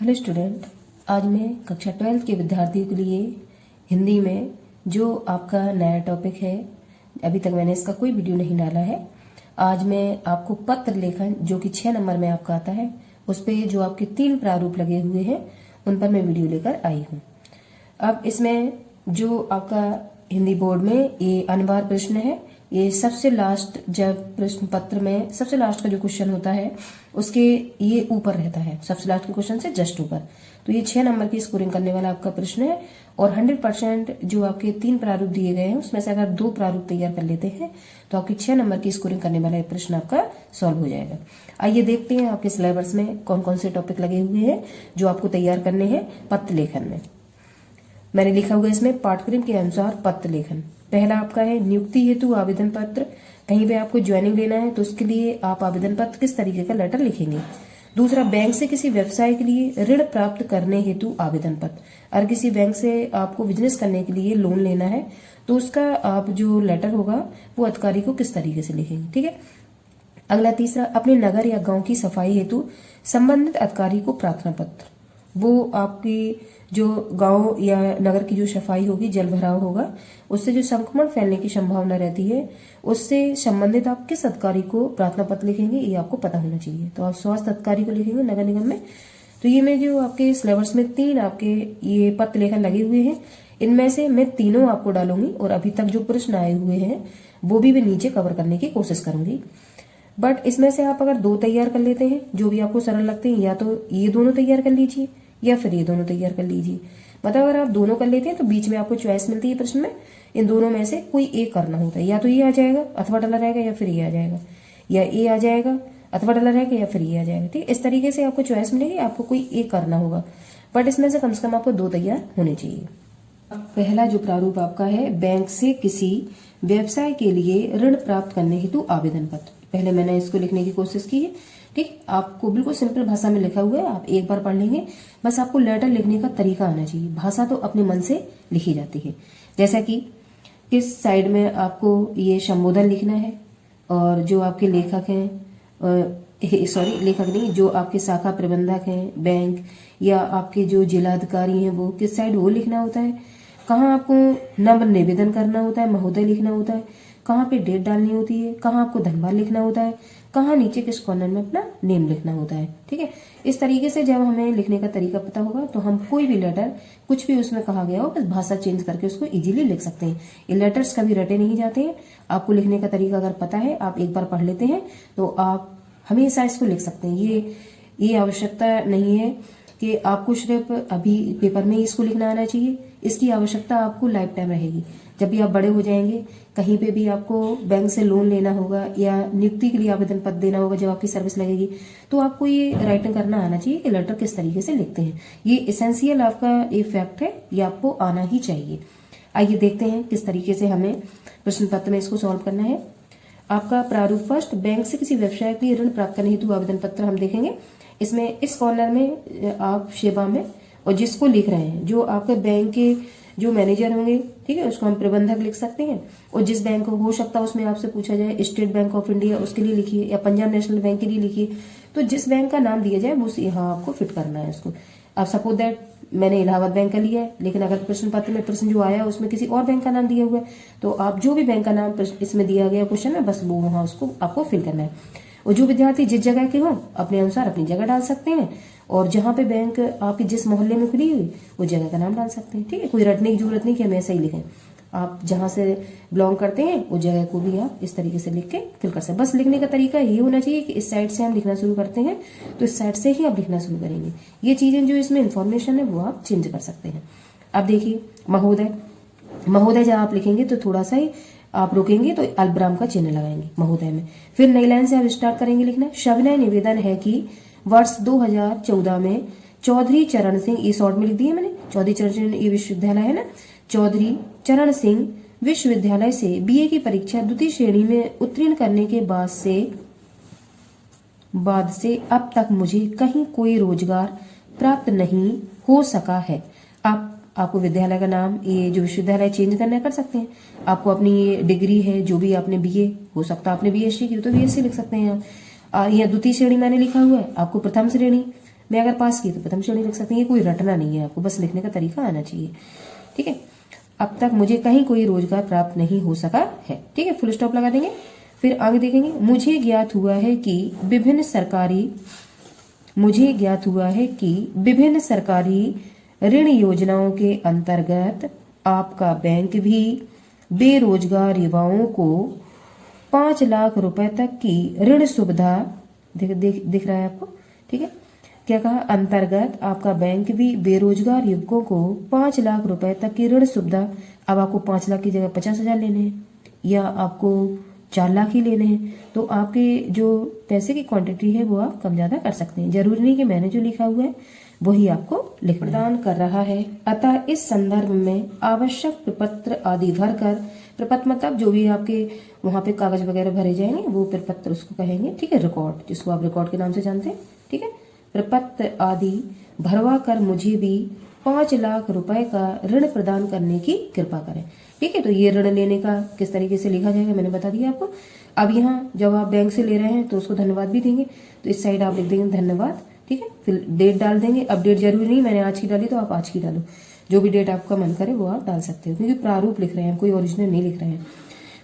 Hello student, आज मैं कक्षा 12 के विद्यार्थियों के लिए हिंदी में जो आपका नया टॉपिक है, अभी तक मैंने इसका कोई वीडियो नहीं डाला है। आज मैं आपको पत्र लेखन जो कि 6 नंबर में आपका आता है, उस पे जो आपके 3 प्रारूप लगे हुए हैं उन पर मैं वीडियो लेकर आई हूँ। अब इसमें जो आपका हिंदी बोर्ड में ये अनिवार्य प्रश्न है, ये सबसे लास्ट, जब प्रश्न पत्र में सबसे लास्ट का जो क्वेश्चन होता है उसके ये ऊपर रहता है, सबसे लास्ट के क्वेश्चन से जस्ट ऊपर। तो ये 6 नंबर की स्कोरिंग करने वाला आपका प्रश्न है और 100% जो आपके 3 प्रारूप दिए गए हैं उसमें से अगर 2 प्रारूप तैयार कर लेते हैं तो आपकी 6 नंबर की स्कोरिंग करने वाला ये प्रश्न आपका सॉल्व हो जाएगा। आइए देखते हैं आपके सिलेबस में कौन कौन से टॉपिक लगे हुए हैं जो आपको तैयार करने हैं पत्र लेखन में। मैंने लिखा हुआ इसमें पाठ्यक्रम के अनुसार पत्र लेखन। पहला आपका है नियुक्ति हेतु आवेदन पत्र। कहीं पे आपको ज्वाइनिंग लेना है तो उसके लिए आप आवेदन पत्र किस तरीके का लेटर लिखेंगे। दूसरा, बैंक से किसी व्यवसाय के लिए ऋण प्राप्त करने हेतु आवेदन पत्र। अगर किसी बैंक से आपको बिजनेस करने के लिए लोन लेना है तो उसका आप जो लेटर होगा वो अधिकारी को किस तरीके से लिखेंगे। ठीक है। अगला तीसरा, अपने नगर या गांव की सफाई हेतु संबंधित अधिकारी को प्रार्थना पत्र। वो आपकी जो गांव या नगर की जो सफाई होगी, जल भराव होगा, उससे जो संक्रमण फैलने की संभावना रहती है, उससे संबंधित आप किस अधिकारी को प्रार्थना पत्र लिखेंगे ये आपको पता होना चाहिए। तो आप स्वास्थ्य अधिकारी को लिखेंगे नगर निगम में। तो ये मैं जो आपके सिलेबस में 3 आपके ये पत्र लेखन लगे हुए हैं, इनमें से मैं तीनों आपको डालूंगी और अभी तक जो प्रश्न आए हुए हैं वो भी मैं नीचे कवर करने की कोशिश करूंगी। बट इसमें से आप अगर 2 तैयार कर लेते हैं जो भी आपको सरल लगते हैं, या तो ये दोनों तैयार कर लीजिए या फिर ये दोनों तैयार कर लीजिए। मतलब अगर आप दोनों कर लेते हैं तो बीच में आपको चॉइस मिलती है प्रश्न में, इन दोनों में से कोई एक करना होता है। या तो ये आ जाएगा अथवा डला रहेगा, या फिर ये आ जाएगा, या ये आ जाएगा अथवा डला रहेगा, या फिर ये आ जाएगा। ठीक, इस तरीके से आपको चॉइस मिलेगी, आपको कोई एक करना होगा। बट इसमें से कम आपको 2 तैयार होने चाहिए। पहला जो प्रारूप आपका है, बैंक से किसी व्यवसाय के लिए ऋण प्राप्त करने हेतु आवेदन पत्र। पहले मैंने इसको लिखने की कोशिश की है। ठीक, आपको बिल्कुल सिंपल भाषा में लिखा हुआ है, आप एक बार पढ़ लेंगे। बस आपको लेटर लिखने का तरीका आना चाहिए। भाषा तो अपने मन से लिखी जाती है। जैसा कि किस साइड में आपको ये संबोधन लिखना है और जो आपके लेखक हैं, सॉरी लेखक नहीं, जो आपके शाखा प्रबंधक हैं बैंक या आपके जो जिलाधिकारी हैं वो किस साइड वो लिखना होता है। कहाँ आपको नम्र निवेदन करना होता है, महोदय लिखना होता है, कहाँ पे डेट डालनी होती है, कहाँ आपको धन्यवाद लिखना होता है, कहाँ नीचे किस कॉर्नर में अपना नेम लिखना होता है। ठीक है। इस तरीके से जब हमें लिखने का तरीका पता होगा तो हम कोई भी लेटर, कुछ भी उसमें कहा गया हो, बस भाषा चेंज करके उसको इजीली लिख सकते हैं। ये लेटर्स कभी रटे नहीं जाते हैं। आपको लिखने का तरीका अगर पता है, आप एक बार पढ़ लेते हैं तो आप हमेशा इसको लिख सकते हैं। ये आवश्यकता नहीं है कि आपको सिर्फ अभी पेपर में ही इसको लिखना आना चाहिए। इसकी आवश्यकता आपको लाइफ टाइम रहेगी। जब भी आप बड़े हो जाएंगे, कहीं पे भी आपको बैंक से लोन लेना होगा या नियुक्ति के लिए आवेदन पत्र देना होगा, जब आपकी सर्विस लगेगी, तो आपको ये राइटिंग करना आना चाहिए कि लेटर किस तरीके से लिखते हैं। ये एसेंशियल आपका ये फैक्ट है, ये आपको आना ही चाहिए। आइए देखते हैं किस तरीके से हमें प्रश्न पत्र में इसको सॉल्व करना है। आपका प्रारूप फर्स्ट, बैंक से किसी व्यवसाय के लिए ऋण प्राप्त करने हेतु आवेदन पत्र हम देखेंगे। इसमें इस कॉर्नर में आप सेवा में और जिसको लिख रहे हैं, जो आपके बैंक के जो मैनेजर होंगे, ठीक है, उसको हम प्रबंधक लिख सकते हैं। और जिस बैंक को हो सकता है उसमें आपसे पूछा जाए, स्टेट बैंक ऑफ इंडिया, उसके लिए लिखिए, या पंजाब नेशनल बैंक के लिए लिखिए। तो जिस बैंक का नाम दिया जाए वो यहाँ आपको फिट करना है उसको। आप सपोज दैट मैंने इलाहाबाद बैंक का लिया है, लेकिन अगर प्रश्न पत्र में प्रश्न जो आया उसमें किसी और बैंक का नाम दिया हुआ है, तो आप जो भी बैंक का नाम इसमें दिया गया क्वेश्चन में, बस वो वहां उसको आपको फिल करना है। और जो विद्यार्थी जिस जगह के हों अपने अनुसार अपनी जगह डाल सकते हैं, और जहां पे बैंक आपकी जिस मोहल्ले में खुली हुई वो जगह का नाम डाल सकते हैं। ठीक है, कोई रटने की जरूरत नहीं कि हम ऐसा ही लिखें। आप जहां से बिलोंग करते हैं उस जगह को भी आप इस तरीके से लिख के फिल कर सकते हैं। बस लिखने का तरीका ये होना चाहिए कि इस साइड से हम लिखना शुरू करते हैं तो इस साइड से ही आप लिखना शुरू करेंगे। ये चीजें जो इसमें इन्फॉर्मेशन है वो आप चेंज कर सकते हैं। अब देखिए महोदय, महोदय जब आप लिखेंगे तो थोड़ा सा ही आप रुकेंगे तो अल्पविराम का चिन्ह लगाएंगे महोदय में। फिर नई लाइन से आप स्टार्ट करेंगे लिखना। सविनय निवेदन है कि वर्ष 2014 में चौधरी चरण सिंह, ये शॉर्ट में लिख दिया मैंने, चौधरी चरण सिंह ये विश्वविद्यालय है ना, चौधरी चरण सिंह विश्वविद्यालय से बीए की परीक्षा द्वितीय श्रेणी में उत्तीर्ण करने के बाद से अब तक मुझे कहीं कोई रोजगार प्राप्त नहीं हो सका है। आपको विद्यालय का नाम, ये जो विश्वविद्यालय चेंज करना कर सकते हैं। आपको अपनी ये डिग्री है जो भी आपने बीए, हो सकता है आपने बीएससी की तो बीएससी लिख सकते हैं आप। यहाँ द्वितीय श्रेणी मैंने लिखा हुआ है, आपको प्रथम श्रेणी मैं अगर पास की तो प्रथम श्रेणी लिख सकते हैं। ये कोई रटना नहीं है, आपको बस लिखने का तरीका आना चाहिए। ठीक है, अब तक मुझे कहीं कोई रोजगार प्राप्त नहीं हो सका है। ठीक है, फुल स्टॉप लगा देंगे। फिर आगे देखेंगे, मुझे ज्ञात हुआ है कि विभिन्न सरकारी ऋण योजनाओं के अंतर्गत आपका बैंक भी बेरोजगार युवाओं को 5 लाख रुपए तक की ऋण सुविधा दिख रहा है आपको। ठीक है, क्या कहा, अंतर्गत आपका बैंक भी बेरोजगार युवकों को 5 लाख रुपए तक की ऋण सुविधा। अब आपको 5 लाख की जगह 50,000 लेने हैं या आपको 4 लाख ही लेने हैं, तो आपके जो पैसे की क्वांटिटी है वो आप कम ज्यादा कर सकते हैं। जरूरी नहीं कि मैंने जो लिखा हुआ है वही आपको लिखना प्रदान कर रहा है। अतः इस संदर्भ में आवश्यक प्रपत्र आदि भरकर, प्रपत्र मतलब जो भी आपके वहां पे कागज वगैरह भरे जाएंगे वो प्रपत्र उसको कहेंगे। ठीक है, रिकॉर्ड, जिसको आप रिकॉर्ड के नाम से जानते हैं। ठीक है, प्रपत्र आदि भरवा कर मुझे भी 5 लाख रुपए का ऋण प्रदान करने की कृपा करें। ठीक है, तो ये ऋण लेने का किस तरीके से लिखा जाएगा मैंने बता दिया आपको। अब यहाँ जब आप बैंक से ले रहे हैं तो उसको धन्यवाद भी देंगे, तो इस साइड आप लिख देंगे धन्यवाद। ठीक है, फिर डेट डाल देंगे। अब डेट जरूरी नहीं, मैंने आज की डाली तो आप आज की डालो, जो भी डेट आपका मन करे वो आप डाल सकते हो, क्योंकि प्रारूप लिख रहे हैं, कोई ओरिजिनल नहीं लिख रहे हैं।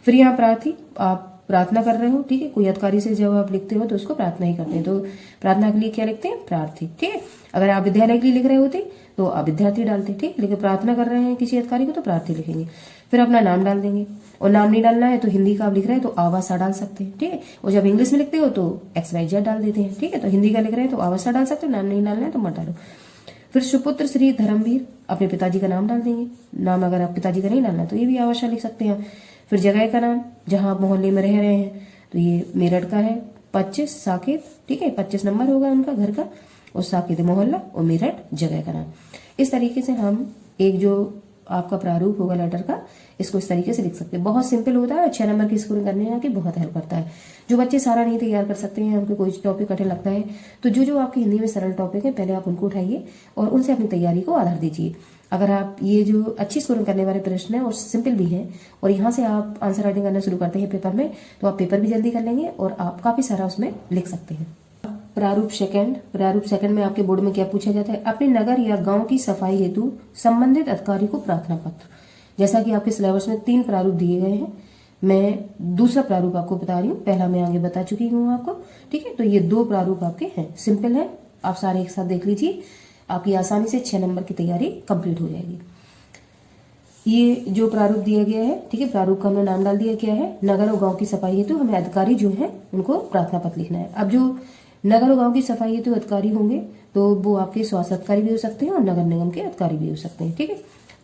फिर यहाँ प्रार्थी, आप प्रार्थना कर रहे हो। ठीक है, कोई अधिकारी से जब आप लिखते हो तो उसको प्रार्थना ही करते हैं, तो प्रार्थना के लिए क्या लिखते हैं, प्रार्थी। ठीक है, अगर आप विद्यालय के लिए लिख रहे होते तो आप विद्यार्थी डालते। ठीक, लेकिन प्रार्थना कर रहे हैं किसी अधिकारी को तो प्रार्थी लिखेंगे। फिर अपना नाम डाल देंगे, और नाम नहीं डालना है तो हिंदी का आप लिख रहे हैं तो आवासा डाल सकते हैं। ठीक है, और जब इंग्लिश में लिखते हो तो XYZ डाल देते हैं। ठीक है, तो हिंदी का लिख रहे हैं तो आवासा डाल सकते हो, नाम नहीं डालना है तो मत डालो। फिर सुपुत्र श्री धर्मवीर, अपने पिताजी का नाम डाल देंगे। नाम अगर आप पिताजी का नहीं डालना तो ये भी आवासा लिख सकते हैं। फिर जगह का नाम, जहां आप मोहल्ले में रह रहे हैं, तो ये मेरठ का है 25 साकेत। ठीक है, 25 नंबर होगा उनका घर का, और साकेत मोहल्ला, और मेरठ जगह का नाम। इस तरीके से हम एक जो आपका प्रारूप होगा लेटर का, इसको इस तरीके से लिख सकते हैं। बहुत सिंपल होता है, 6 नंबर की स्कोरिंग करने में बहुत हेल्प करता है। जो बच्चे सारा नहीं तैयार कर सकते हैं, उनको कोई टॉपिक कठिन लगता है, तो जो आपकी हिंदी में सरल टॉपिक है पहले आप उनको उठाइए और उनसे अपनी तैयारी को आधार दीजिए। अगर आप ये जो अच्छी स्कोरिंग करने वाले प्रश्न है और सिंपल भी है, और यहाँ से आप आंसर राइटिंग करना शुरू करते हैं पेपर में, तो आप पेपर भी जल्दी कर लेंगे और आप काफी सारा उसमें लिख सकते हैं। प्रारूप सेकंड में आपके बोर्ड में क्या पूछा जाता है, अपने नगर या गांव की सफाई हेतु संबंधित अधिकारी को प्रार्थना पत्र। जैसा कि आपके सिलेबस में 3 प्रारूप दिए गए हैं, मैं दूसरा प्रारूप आपको बता रही हूँ, पहला मैं आगे बता चुकी हूँ आपको। ठीक है, तो ये 2 प्रारूप आपके हैं, सिंपल है, आप सारे एक साथ देख लीजिए, आपकी आसानी से 6 नंबर की तैयारी कंप्लीट हो जाएगी। ये जो प्रारूप दिया गया है, ठीक है, प्रारूप का हमने नाम डाल दिया क्या है, नगर और गांव की सफाई हेतु हमें अधिकारी जो है उनको प्रार्थना पत्र लिखना है। अब जो नगर और गांव की सफाई हेतु अधिकारी होंगे तो वो आपके स्वास्थ्य अधिकारी भी हो सकते हैं और नगर निगम के अधिकारी भी हो सकते हैं। ठीक है,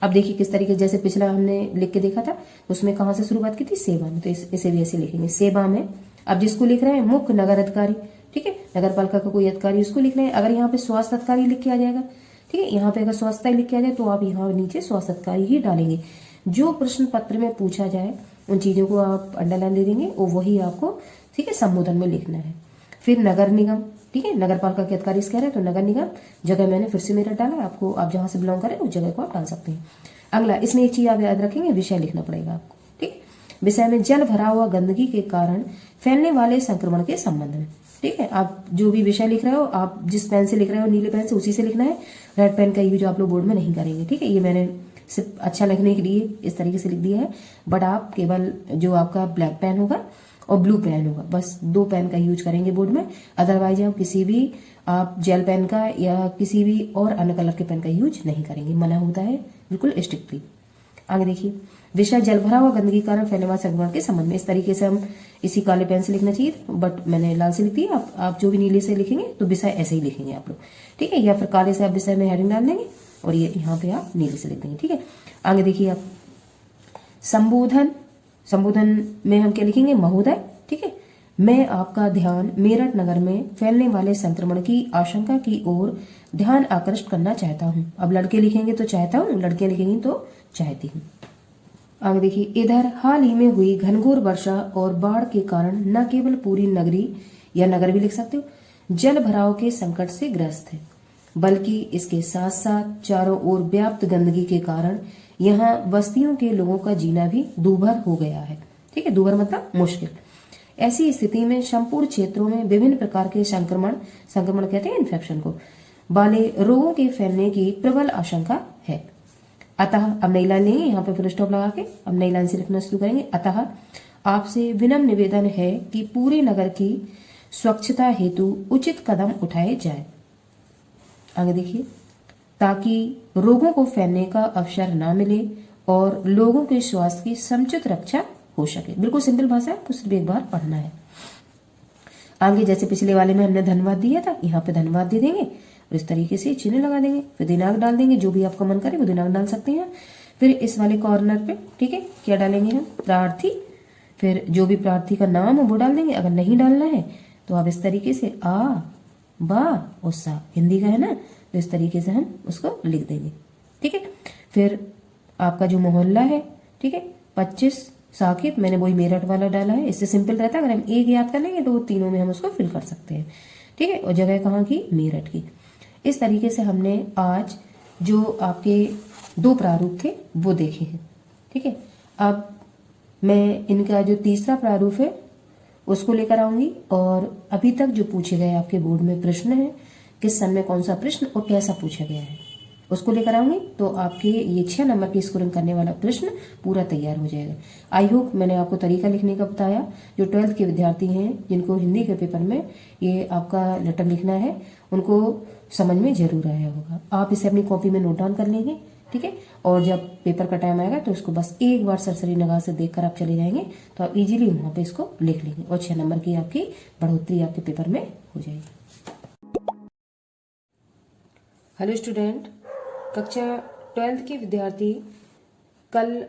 अब देखिए किस तरीके, जैसे पिछला हमने लिख के देखा था, उसमें कहाँ से शुरुआत की थी, सेवा में, तो इसे भी ऐसे लिखेंगे सेवा में। अब जिसको लिख रहे हैं मुख्य नगर अधिकारी, ठीक है, नगर पालिका का कोई अधिकारी, उसको लिख रहे हैं। अगर यहाँ पे स्वास्थ्य अधिकारी लिख के आ जाएगा, ठीक है, यहाँ पे अगर स्वास्थ्य लिख के आ जाए तो आप यहाँ नीचे स्वास्थ्य अधिकारी ही डालेंगे। जो प्रश्न पत्र में पूछा जाए उन चीजों को आप अंडरलाइन दे देंगे और वही आपको, ठीक है, संबोधन में लिखना है। फिर नगर निगम, ठीक है, नगर पालिका के अधिकारी कह रहे हैं तो नगर निगम, जगह मैंने फिर से मेरठ डाला, आपको आप जहां से बिलोंग करें उस जगह को आप डाल सकते हैं। अगला, इसमें एक चीज आप याद रखेंगे, विषय लिखना पड़ेगा आपको। ठीक, विषय में जल भरा हुआ गंदगी के कारण फैलने वाले संक्रमण के संबंध में। ठीक है, आप जो भी विषय लिख रहे हो, आप जिस पेन से लिख रहे हो, नीले पेन से, उसी से लिखना है। रेड पेन का यूज आप लोग बोर्ड में नहीं करेंगे। ठीक है, ये मैंने सिर्फ अच्छा लिखने के लिए इस तरीके से लिख दिया है, बट आप केवल जो आपका ब्लैक पेन होगा और ब्लू पेन होगा, बस 2 पेन का यूज करेंगे बोर्ड में। अदरवाइज आप किसी भी आप जेल पेन का या किसी भी और अन्य कलर के पेन का यूज नहीं करेंगे, मना होता है बिल्कुल स्ट्रिक्टली। आगे देखिए, विषय जल भरा हुआ गंदगी कारण फैलने वाले संक्रमण के संबंध में। इस तरीके से हम इसी काले पेन से लिखना चाहिए, बट मैंने लाल से लिख दिया। आप जो भी नीले से लिखेंगे तो विषय ऐसे ही लिखेंगे आप लोग। ठीक है, या फिर काले से आप विषय में हेडिंग डाल देंगे और ये यहाँ पे आप नीले से लिख देंगे। ठीक है, आगे देखिए आप संबोधन में हम क्या लिखेंगे, महोदय। ठीक है, मैं आपका ध्यान मेरठ नगर में फैलने वाले संक्रमण की आशंका की ओर ध्यान आकर्षित करना चाहता हूँ। अब लड़के लिखेंगे तो चाहता हूँ, लड़कियां लिखेंगी तो चाहती हूँ। आगे देखिए, इधर हाल ही में हुई घनघोर वर्षा और बाढ़ के कारण न केवल पूरी नगरी या नगर भी लिख सकते हो जल भराव के संकट से ग्रस्त है, बल्कि इसके साथ साथ चारों ओर व्याप्त गंदगी के कारण यहाँ बस्तियों के लोगों का जीना भी दूभर हो गया है। ठीक है, दूभर मतलब मुश्किल। ऐसी स्थिति में संपूर्ण क्षेत्रों में विभिन्न प्रकार के संक्रमण कहते हैं इन्फेक्शन को, वाले रोगों के फैलने की प्रबल आशंका है। अतः अब नई लाइन लेंगे, यहाँ पे फुल स्टॉप लगा के अब नई लाइन से लिखना शुरू करेंगे। अतः आपसे विनम्र निवेदन है कि पूरे नगर की स्वच्छता हेतु उचित कदम उठाए जाए। आगे देखिए, ताकि रोगों को फैलने का अवसर ना मिले और लोगों के स्वास्थ्य की समुचित रक्षा हो सके। बिल्कुल सिंपल भाषा है, तो सिर्फ एक बार पढ़ना है। आगे जैसे पिछले वाले में हमने धन्यवाद दिया था, यहाँ पे धन्यवाद दे देंगे और इस तरीके से चिन्ह लगा देंगे, फिर दिनांक डाल देंगे, जो भी आपका मन करे वो दिनांक डाल सकते हैं। फिर इस वाले कॉर्नर पे ठीक है क्या डालेंगे हम, प्रार्थी, फिर जो भी प्रार्थी का नाम है वो डाल देंगे। अगर नहीं डालना है तो आप इस तरीके से आ बा और सा, हिंदी का है ना, तो इस तरीके से हम उसको लिख देंगे। ठीक है, फिर आपका जो मोहल्ला है, ठीक है, 25 साकेत, मैंने वही मेरठ वाला डाला है, इससे सिंपल रहता है। अगर हम एक याद कर लेंगे तो वो तीनों में हम उसको फिल कर सकते हैं। ठीक है, और जगह कहाँ की, मेरठ की। इस तरीके से हमने आज जो आपके 2 प्रारूप थे वो देखे हैं। ठीक है, अब मैं इनका जो तीसरा प्रारूप है उसको लेकर आऊंगी, और अभी तक जो पूछे गए आपके बोर्ड में प्रश्न है, किस सन में कौन सा प्रश्न और कैसा पूछा गया है, उसको लेकर आऊंगी। तो आपके ये 6 नंबर की स्कोरिंग करने वाला प्रश्न पूरा तैयार हो जाएगा। आई होप मैंने आपको तरीका लिखने का बताया। जो 12th के विद्यार्थी हैं जिनको हिंदी के पेपर में ये आपका लेटर लिखना है, उनको समझ में जरूर आया होगा। आप इसे अपनी कॉपी में नोट डाउन कर लेंगे। ठीक है, और जब पेपर का टाइम आएगा तो इसको बस एक बार सरसरी निगाह से देखकर आप चले जाएंगे, तो आप इजीली वहां पे इसको लिख लेंगे और 6 नंबर की आपकी बढ़ोतरी आपके पेपर में हो जाएगी। हेलो स्टूडेंट, कक्षा 12th के विद्यार्थी, कल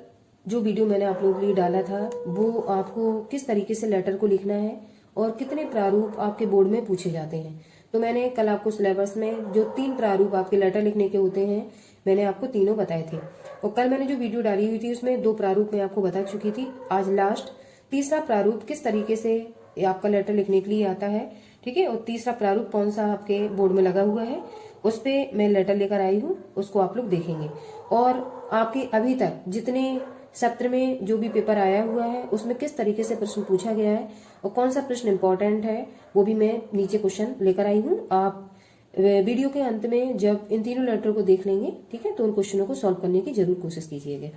जो वीडियो मैंने आप लोगों के लिए डाला था वो आपको किस तरीके से लेटर को लिखना है और कितने प्रारूप आपके बोर्ड में पूछे जाते हैं, तो मैंने कल आपको सिलेबस में जो 3 प्रारूप आपके लेटर लिखने के होते हैं मैंने आपको तीनों बताए थे। और कल मैंने जो वीडियो डाली हुई थी उसमें 2 प्रारूप मैं आपको बता चुकी थी। आज लास्ट तीसरा प्रारूप किस तरीके से आपका लेटर लिखने के लिए आता है, ठीक है, और तीसरा प्रारूप कौन सा आपके बोर्ड में लगा हुआ है उस पे मैं लेटर लेकर आई हूँ, उसको आप लोग देखेंगे। और आपके अभी तक जितने सत्र में जो भी पेपर आया हुआ है उसमें किस तरीके से प्रश्न पूछा गया है और कौन सा प्रश्न इंपॉर्टेंट है वो भी मैं नीचे क्वेश्चन लेकर आई हूँ। आप वीडियो के अंत में जब इन तीनों लेटर को देख लेंगे, ठीक है, तो उन क्वेश्चनों को सॉल्व करने की जरूर कोशिश कीजिएगा।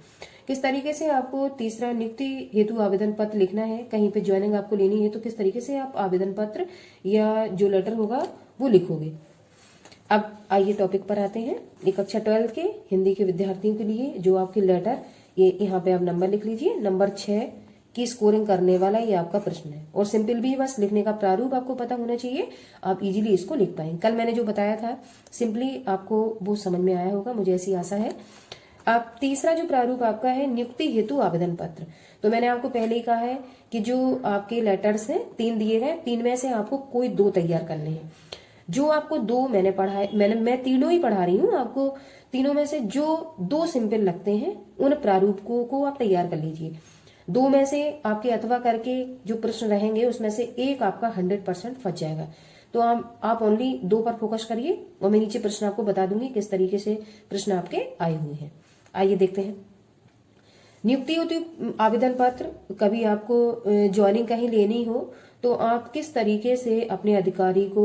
किस तरीके से आपको तीसरा नियुक्ति हेतु आवेदन पत्र लिखना है, कहीं पे ज्वाइनिंग आपको लेनी है तो किस तरीके से आप आवेदन पत्र या जो लेटर होगा वो लिखोगे। अब आइए टॉपिक पर आते हैं। ये कक्षा 12 के हिंदी के विद्यार्थियों के लिए जो आपके लेटर, ये यहाँ पे आप नंबर लिख लीजिए, नंबर 6 की स्कोरिंग करने वाला ये आपका प्रश्न है। और सिंपल भी, बस लिखने का प्रारूप आपको पता होना चाहिए, आप इजीली इसको लिख पाएंगे। कल मैंने जो बताया था सिंपली आपको वो समझ में आया होगा, मुझे ऐसी आशा है। अब तीसरा जो प्रारूप आपका है नियुक्ति हेतु आवेदन पत्र, तो मैंने आपको पहले ही कहा है कि जो आपके लेटर्स हैं 3 दिए गए, 3 में से आपको कोई 2 तैयार करने हैं। जो आपको 2 मैंने पढ़ाए, मैं तीनों ही पढ़ा रही हूँ आपको, तीनों में से जो 2 सिंपल लगते हैं उन प्रारूपों को आप तैयार कर लीजिए। 2 में से आपके अथवा करके जो प्रश्न रहेंगे उसमें से एक आपका 100% फंस जाएगा। तो आप ओनली 2 पर फोकस करिए और मैं नीचे प्रश्न आपको बता दूंगी किस तरीके से प्रश्न आपके आए हुए हैं। आइए देखते हैं। नियुक्ति हेतु आवेदन पत्र, कभी आपको ज्वाइनिंग कहीं लेनी हो तो आप किस तरीके से अपने अधिकारी को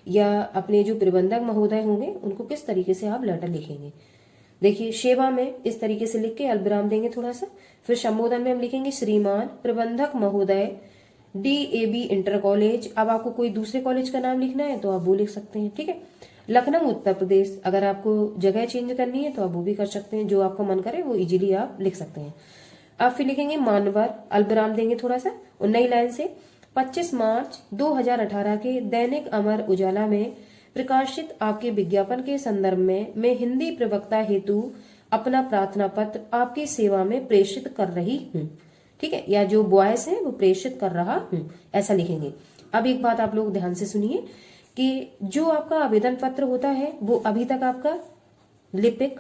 या अपने जो प्रबंधक महोदय होंगे उनको किस तरीके से आप लेटर लिखेंगे। देखिए, सेवा में इस तरीके से लिख के अल्पविराम देंगे थोड़ा सा, फिर संबोधन में हम लिखेंगे श्रीमान प्रबंधक महोदय DAB इंटर कॉलेज। अब आपको कोई दूसरे कॉलेज का नाम लिखना है तो आप वो लिख सकते हैं, ठीक है। लखनऊ उत्तर प्रदेश, अगर आपको जगह चेंज करनी है तो आप वो भी कर सकते हैं, जो आपका मन करे वो इजीली आप लिख सकते हैं। आप फिर लिखेंगे मानवर, अल्पविराम देंगे थोड़ा सा, और नई लाइन से 25 मार्च 2018 के दैनिक अमर उजाला में प्रकाशित आपके विज्ञापन के संदर्भ में मैं हिंदी प्रवक्ता हेतु अपना प्रार्थना पत्र आपकी सेवा में प्रेषित कर रही हूँ, ठीक है, या जो बॉयस है वो प्रेषित कर रहा हूँ, ऐसा लिखेंगे। अब एक बात आप लोग ध्यान से सुनिए कि जो आपका आवेदन पत्र होता है वो अभी तक आपका लिपिक,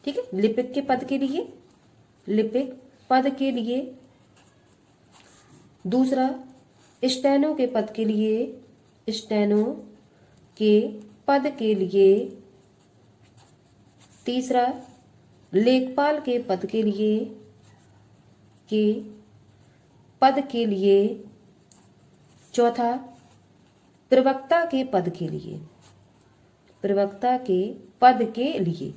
ठीक है, लिपिक के पद के लिए, लिपिक पद के लिए, दूसरा स्टेनो के पद के लिए, स्टेनो के पद के लिए, तीसरा लेखपाल के पद के लिए, के पद के लिए, चौथा प्रवक्ता के पद के लिए, प्रवक्ता के पद के लिए।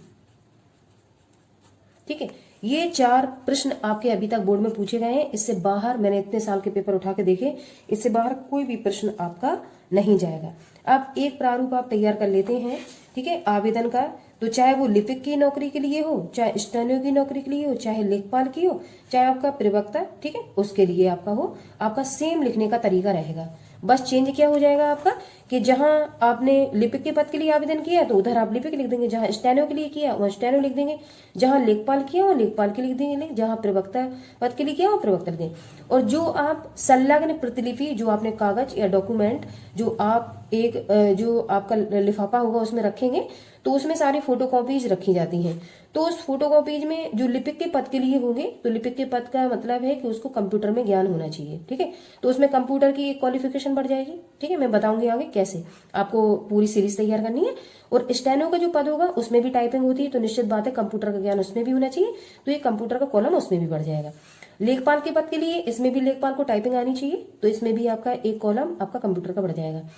ठीक है, ये 4 प्रश्न आपके अभी तक बोर्ड में पूछे गए हैं। इससे बाहर मैंने इतने साल के पेपर उठा के देखे, इससे बाहर कोई भी प्रश्न आपका नहीं जाएगा। अब एक प्रारूप आप तैयार कर लेते हैं, ठीक है, आवेदन का। तो चाहे वो लिपिक की नौकरी के लिए हो, चाहे स्टेनो की नौकरी के लिए हो, चाहे लेखपाल की हो, चाहे आपका प्रवक्ता, ठीक है, उसके लिए आपका हो, आपका सेम लिखने का तरीका रहेगा। बस चेंज क्या हो जाएगा आपका कि जहां आपने लिपिक के पद के लिए आवेदन किया तो उधर आप लिपिक लिख देंगे, जहां स्टेनो के लिए किया वहां स्टेनो लिख देंगे, जहां लेखपाल किया वहां लेखपाल के लिख देंगे, जहां प्रवक्ता पद के लिए किया वहां प्रवक्ता लिख देंगे। और जो आप संलग्न प्रतिलिपि, जो आपने कागज या डॉक्यूमेंट जो आप जो आपका लिफाफा होगा उसमें रखेंगे, तो उसमें सारी फोटोकॉपीज रखी जाती हैं। तो उस फोटोकॉपीज में जो लिपिक के पद के लिए होंगे, तो लिपिक के पद का मतलब है कि उसको कंप्यूटर में ज्ञान होना चाहिए। ठीक है, तो उसमें कंप्यूटर की क्वालिफिकेशन बढ़ जाएगी। ठीक है, मैं बताऊंगी आगे कैसे आपको पूरी सीरीज तैयार करनी है। और स्टेनो का जो पद होगा उसमें भी टाइपिंग होती है, तो निश्चित बात है कंप्यूटर का ज्ञान उसमें भी होना चाहिए, तो ये कंप्यूटर का कॉलम उसमें भी बढ़ जाएगा। लेखपाल के पद के लिए इसमें भी लेखपाल को टाइपिंग आनी चाहिए, तो इसमें भी आपका एक कॉलम आपका कंप्यूटर का बढ़ जाएगा।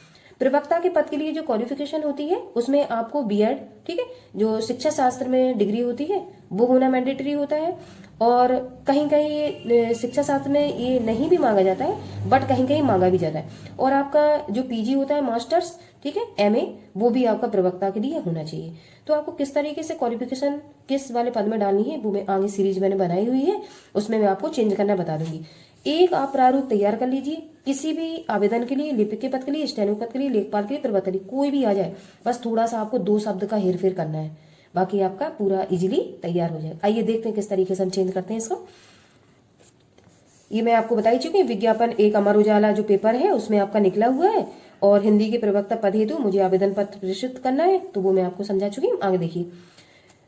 प्रवक्ता के पद के लिए जो क्वालिफिकेशन होती है उसमें आपको बीएड, ठीक है, जो शिक्षा शास्त्र में डिग्री होती है वो होना मैंडेटरी होता है। और कहीं कहीं शिक्षा शास्त्र में ये नहीं भी मांगा जाता है, बट कहीं कहीं मांगा भी जाता है। और आपका जो पीजी होता है, मास्टर्स, ठीक है, एमए, वो भी आपका प्रवक्ता के लिए होना चाहिए। तो आपको किस तरीके से क्वालिफिकेशन किस वाले पद में डालनी है वो मैं आगे सीरीज मैंने बनाई हुई है, उसमें मैं आपको चेंज करना बता दूंगी। एक आप प्रारूप तैयार कर लीजिए किसी भी आवेदन के लिए, लिपिक के पद के लिए, स्टेनो पद के लिए, लेखपाल के लिए, प्रवक्ता के लिए, कोई भी आ जाए, बस थोड़ा सा आपको 2 शब्द का हेरफेर करना है, बाकी आपका पूरा इजीली तैयार हो जाएगा। आइए देखते हैं किस तरीके से हम चेंज करते हैं इसको। ये मैं आपको बता ही चुकी हूँ, विज्ञापन एक अमर उजाला जो पेपर है उसमें आपका निकला हुआ है, और हिंदी के प्रवक्ता पद हेतु मुझे आवेदन पत्र प्रेषित करना है, तो वो मैं आपको समझा चुकी हूँ। आगे देखिए,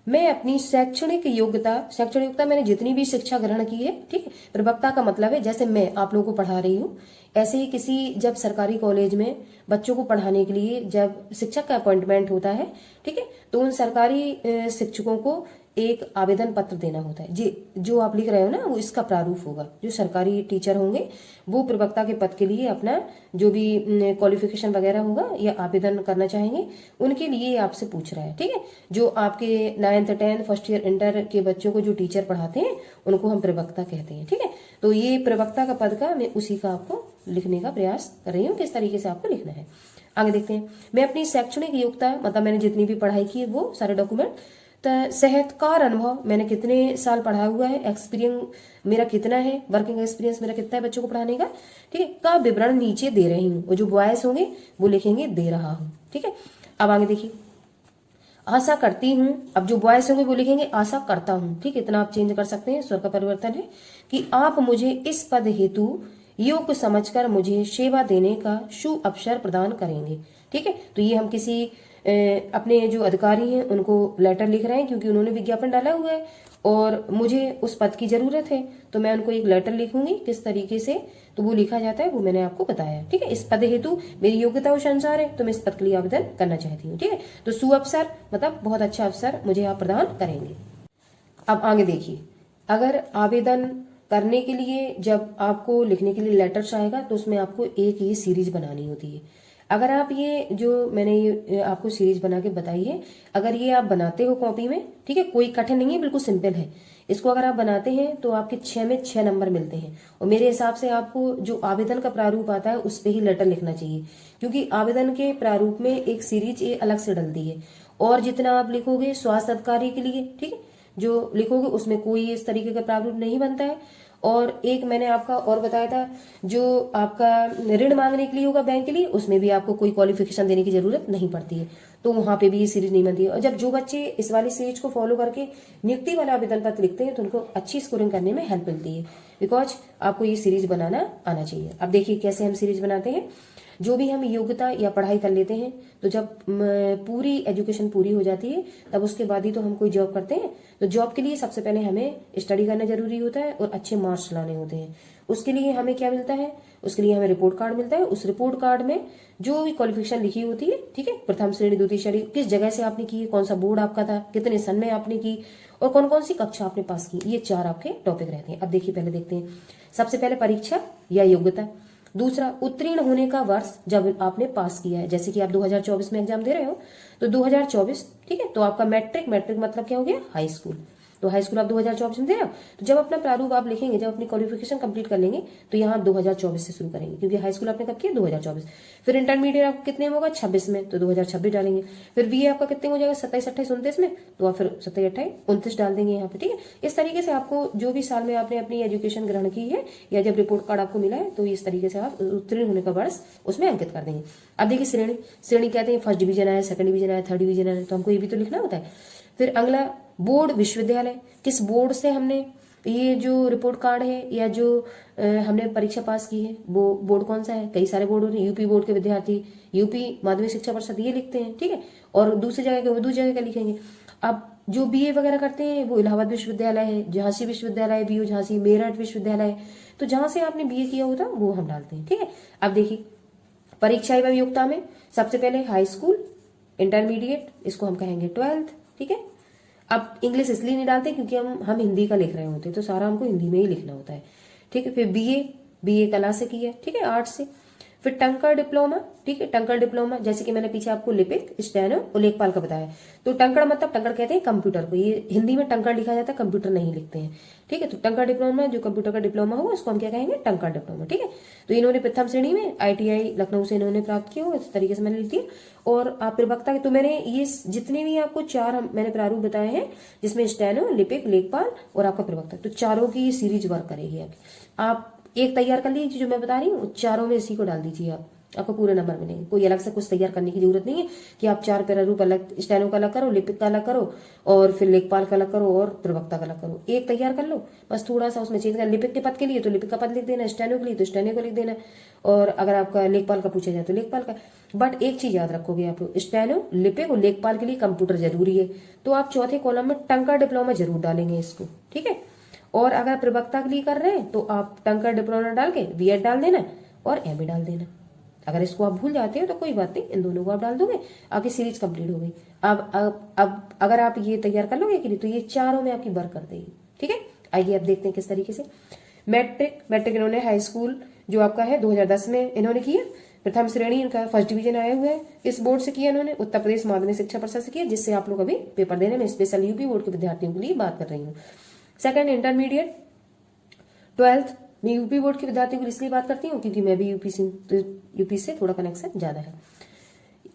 मैं अपनी शैक्षणिक योग्यता मैंने जितनी भी शिक्षा ग्रहण की है, ठीक है, प्रवक्ता का मतलब है जैसे मैं आप लोगों को पढ़ा रही हूँ, ऐसे ही किसी जब सरकारी कॉलेज में बच्चों को पढ़ाने के लिए जब शिक्षक का अपॉइंटमेंट होता है, ठीक है, तो उन सरकारी शिक्षकों को एक आवेदन पत्र देना होता है। जी, जो आप लिख रहे हो ना वो इसका प्रारूप होगा। जो सरकारी टीचर होंगे वो प्रवक्ता के पद के लिए अपना जो भी क्वालिफिकेशन वगैरह होगा या आवेदन करना चाहेंगे उनके लिए आपसे पूछ रहा है। ठीक है, जो आपके 9th 10th first year inter के बच्चों को जो टीचर पढ़ाते हैं उनको हम प्रवक्ता कहते हैं। ठीक है, तो ये प्रवक्ता का पद का मैं उसी का आपको लिखने का प्रयास कर रही हूँ, किस तरीके से आपको लिखना है। आगे देखते हैं, मैं अपनी शैक्षणिक योग्यता मतलब मैंने जितनी भी पढ़ाई की है वो सारे डॉक्यूमेंट, साहित्यकार अनुभव मैंने कितने साल पढ़ा हुआ है, एक्सपीरियंस मेरा कितना है, वर्किंग एक्सपीरियंस मेरा कितना है बच्चों को पढ़ाने का, ठीक है, का विवरण नीचे दे रही हूँ। और जो बॉयज होंगे वो लिखेंगे दे रहा हूँ। ठीक है, अब आगे देखिए, आशा करती हूँ, अब जो बॉयज होंगे वो लिखेंगे आशा करता हूँ। ठीक, इतना आप चेंज कर सकते हैं, स्वर का परिवर्तन है कि आप मुझे इस पद हेतु योग्य समझकर मुझे सेवा देने का शुभ अवसर प्रदान करेंगे। ठीक है, तो ये हम किसी अपने जो अधिकारी हैं उनको लेटर लिख रहे हैं, क्योंकि उन्होंने विज्ञापन डाला हुआ है और मुझे उस पद की जरूरत है, तो मैं उनको एक लेटर लिखूंगी। किस तरीके से तो वो लिखा जाता है वो मैंने आपको बताया। ठीक है, इस पद हेतु मेरी योग्यता उस अनुसार है तो मैं इस पद के लिए आवेदन करना चाहती हूँ। ठीक है, तो सु अवसर मतलब बहुत अच्छा अवसर मुझे आप प्रदान करेंगे। अब आगे देखिए, अगर आवेदन करने के लिए जब आपको लिखने के लिए लेटर्स आएगा तो उसमें आपको एक ये सीरीज बनानी होती है। अगर आप ये जो मैंने ये आपको सीरीज बना के बताई है, अगर ये आप बनाते हो कॉपी में, ठीक है, कोई कठिन नहीं है, बिल्कुल सिंपल है। इसको अगर आप बनाते हैं तो आपके 6 में 6 नंबर मिलते हैं। और मेरे हिसाब से आपको जो आवेदन का प्रारूप आता है उस पे ही लेटर लिखना चाहिए, क्योंकि आवेदन के प्रारूप में एक सीरीज ये अलग से डलती है। और जितना आप लिखोगे स्वास्थ्य अधिकारी के लिए, ठीक है, जो लिखोगे उसमें कोई इस तरीके का प्रारूप नहीं बनता है। और एक मैंने आपका और बताया था, जो आपका ऋण मांगने के लिए होगा बैंक के लिए, उसमें भी आपको कोई क्वालिफिकेशन देने की जरूरत नहीं पड़ती है, तो वहां पे भी ये सीरीज नहीं बनती है। और जब जो बच्चे इस वाली सीरीज को फॉलो करके नियुक्ति वाला आवेदन पत्र लिखते हैं तो उनको अच्छी स्कोरिंग करने में हेल्प मिलती है, बिकॉज आपको ये सीरीज बनाना आना चाहिए। अब देखिए कैसे हम सीरीज बनाते हैं। जो भी हम योग्यता या पढ़ाई कर लेते हैं तो जब पूरी एजुकेशन पूरी हो जाती है तब उसके बाद ही तो हम कोई जॉब करते हैं। तो जॉब के लिए सबसे पहले हमें स्टडी करना जरूरी होता है और अच्छे मार्क्स लाने होते हैं। उसके लिए हमें क्या मिलता है, उसके लिए हमें रिपोर्ट कार्ड मिलता है। उस रिपोर्ट कार्ड में जो भी क्वालिफिकेशन लिखी होती है, ठीक है, प्रथम श्रेणी, द्वितीय श्रेणी, किस जगह से आपने की, कौन सा बोर्ड आपका था, कितने सन में आपने की और कौन कौन सी कक्षा आपने पास की, ये 4 आपके टॉपिक रहते हैं। अब देखिए पहले देखते हैं, सबसे पहले परीक्षा या योग्यता। दूसरा, उत्तीर्ण होने का वर्ष जब आपने पास किया है, जैसे कि आप 2024 में एग्जाम दे रहे हो तो 2024, ठीक है, तो आपका मैट्रिक, मैट्रिक मतलब क्या हो गया, हाई स्कूल। तो हाई स्कूल आप 2024 में दे रहे हो, तो जब अपना प्रारूप आप लिखेंगे, जब अपनी क्वालिफिकेशन कंप्लीट कर लेंगे तो यहाँ 2024 से शुरू करेंगे, क्योंकि हाई स्कूल आपने कब किया, 2024। फिर इंटरमीडिएट आपको कितने में होगा, 26 में, तो 2026 डालेंगे। फिर बीए आपका कितने में हो जाएगा, 27, 28, 29 में, तो आप फिर 27, 28, 29 डाल देंगे यहाँ पे, ठीक है। इस तरीके से आपको जो भी साल में आपने अपनी एजुकेशन ग्रहण की है या जब रिपोर्ट कार्ड आपको मिला है, तो इस तरीके से आप उत्तीर्ण होने का वर्ष उसमें अंकित कर देंगे। अब देखिए श्रेणी, श्रेणी कहते हैं फर्स्ट डिवीजन आया, सेकंड डिवीजन आया, थर्ड डिवीजन आया, तो हमको ये भी तो लिखना होता है। फिर अगला, बोर्ड विश्वविद्यालय, किस बोर्ड से हमने ये जो रिपोर्ट कार्ड है या जो हमने परीक्षा पास की है, वो बोर्ड कौन सा है, कई सारे बोर्ड होते हैं। यूपी बोर्ड के विद्यार्थी यूपी माध्यमिक शिक्षा परिषद ये लिखते हैं, ठीक है, और दूसरी जगह के वो दूसरी जगह का लिखेंगे। अब जो बीए वगैरह करते हैं वो इलाहाबाद विश्वविद्यालय है, झांसी विश्वविद्यालय, बीयू झांसी, मेरठ विश्वविद्यालय, तो जहां से आपने बीए किया होता वो हम डालते हैं, ठीक है। अब देखिए परीक्षा एवं योग्यता में सबसे पहले हाई स्कूल, इंटरमीडिएट, इसको हम कहेंगे 12th, ठीक है। अब इंग्लिश इसलिए नहीं डालते क्योंकि हम हिंदी का लिख रहे होते हैं, तो सारा हमको हिंदी में ही लिखना होता है, ठीक है। फिर बीए, बीए कला से किया, ठीक है, आर्ट्स से। फिर टंकर डिप्लोमा, ठीक है, टंकर डिप्लोमा, जैसे कि मैंने पीछे आपको लिपिक, स्टेनो और लेखपाल का बताया। तो टंकर मतलब, टंकर कहते हैं कंप्यूटर को, ये हिंदी में टंकर लिखा जाता है, कंप्यूटर नहीं लिखते हैं, ठीक है। तो टंकर डिप्लोमा, जो कंप्यूटर का डिप्लोमा होगा उसको हम क्या कहेंगे, टंकर डिप्लोमा, ठीक है। तो इन्होंने प्रथम श्रेणी में ITI लखनऊ से इन्होंने प्राप्त किया हो, इस तरीके से मैंने लिख दिया। और आप प्रवक्ता के, तो मैंने ये जितने भी आपको चार मैंने प्रारूप बताए हैं, जिसमें स्टेनो, लिपिक, लेखपाल और आपका प्रवक्ता, तो चारों की सीरीज वर्क करेगी। आप एक तैयार कर लीजिए जो मैं बता रही हूँ, चारों में इसी को डाल दीजिए, आप आपको पूरे नंबर मिलेंगे। कोई अलग से कुछ तैयार करने की जरूरत नहीं है कि आप चार प्रारूप अलग, स्टेनो का अलग करो, लिपिक का अलग करो और फिर लेखपाल का अलग करो और प्रवक्ता का अलग करो। एक तैयार कर लो, बस थोड़ा सा उसमें चेंज कर, लिपिक के पद के लिए तो लिपिक का पद लिख देना, स्टेनो के लिए तो स्टेनो को लिख देना, और अगर आपका लेखपाल का पूछा जाए तो लेखपाल का। बट एक चीज याद रखोगे आप, स्टेनो, लिपिक और लेखपाल के लिए कंप्यूटर जरूरी है, तो आप चौथे कॉलम में टंकर डिप्लोमा जरूर डालेंगे इसको, ठीक है। और अगर प्रवक्ता के लिए कर रहे हैं तो आप टंकर डिप्लोमा डाल के बीएड डाल देना और MA डाल देना। अगर इसको आप भूल जाते हो तो कोई बात नहीं, इन दोनों को आप डाल दोगे, आपकी सीरीज कंप्लीट हो गई। अब अगर आप ये तैयार कर लोगे के लिए तो ये चारों में आपकी वर्क कर देगी, ठीक है। आइए अब देखते हैं किस तरीके से। मैट्रिक, मैट्रिक इन्होंने हाई स्कूल जो आपका है 2010 में इन्होंने किया, प्रथम श्रेणी इनका फर्स्ट डिवीजन आया हुआ है, इस बोर्ड से किया इन्होंने, उत्तर प्रदेश माध्यमिक शिक्षा परिषद से किया, जिससे आप लोग अभी पेपर देने में स्पेशल यूपी बोर्ड के विद्यार्थियों के लिए बात कर रही हूँ। सेकंड, इंटरमीडिएट 12th, मैं यूपी बोर्ड के विद्यार्थियों की इसलिए बात करती हूँ क्योंकि मैं भी यूपी से थोड़ा कनेक्शन ज्यादा है।